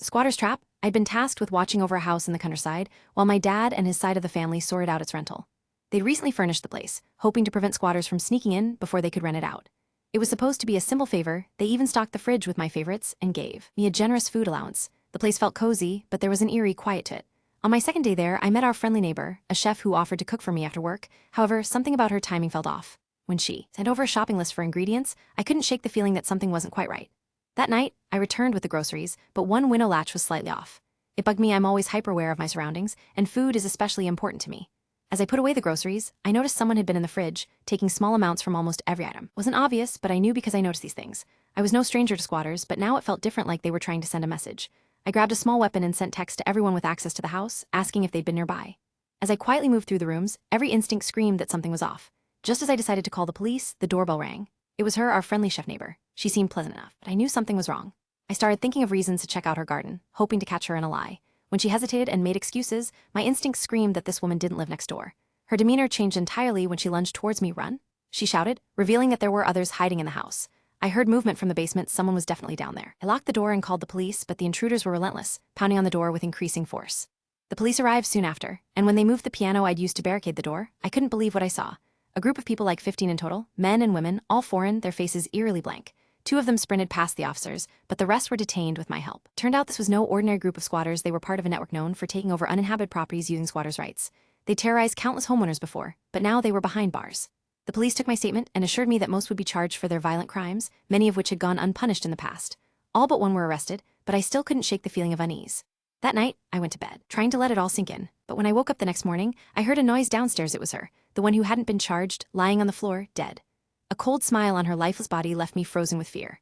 Squatter's Trap, I'd been tasked with watching over a house in the countryside while my dad and his side of the family sorted out its rental. They'd recently furnished the place, hoping to prevent squatters from sneaking in before they could rent it out. It was supposed to be a simple favor. They even stocked the fridge with my favorites and gave me a generous food allowance. The place felt cozy, but there was an eerie quiet to it. On my second day there, I met our friendly neighbor, a chef who offered to cook for me after work. However, something about her timing felt off. When she sent over a shopping list for ingredients, I couldn't shake the feeling that something wasn't quite right. That night, I returned with the groceries, but one window latch was slightly off. It bugged me. I'm always hyper-aware of my surroundings, and food is especially important to me. As I put away the groceries, I noticed someone had been in the fridge, taking small amounts from almost every item. It wasn't obvious, but I knew because I noticed these things. I was no stranger to squatters, but now it felt different, like they were trying to send a message. I grabbed a small weapon and sent text to everyone with access to the house, asking if they'd been nearby. As I quietly moved through the rooms, every instinct screamed that something was off. Just as I decided to call the police, the doorbell rang. It was her, our friendly chef neighbor. She seemed pleasant enough, but I knew something was wrong. I started thinking of reasons to check out her garden, hoping to catch her in a lie. When she hesitated and made excuses, my instincts screamed that this woman didn't live next door. Her demeanor changed entirely when she lunged towards me. "Run," she shouted, revealing that there were others hiding in the house. I heard movement from the basement. Someone was definitely down there. I locked the door and called the police, but the intruders were relentless, pounding on the door with increasing force. The police arrived soon after, and when they moved the piano I'd used to barricade the door, I couldn't believe what I saw. A group of people, like 15 in total, men and women, all foreign, their faces eerily blank. Two of them sprinted past the officers, but the rest were detained with my help. Turned out this was no ordinary group of squatters. They were part of a network known for taking over uninhabited properties using squatters' rights. They terrorized countless homeowners before, but now they were behind bars. The police took my statement and assured me that most would be charged for their violent crimes, many of which had gone unpunished in the past. All but one were arrested, but I still couldn't shake the feeling of unease. That night, I went to bed, trying to let it all sink in, but when I woke up the next morning, I heard a noise downstairs. It was her, the one who hadn't been charged, lying on the floor, dead. A cold smile on her lifeless body left me frozen with fear.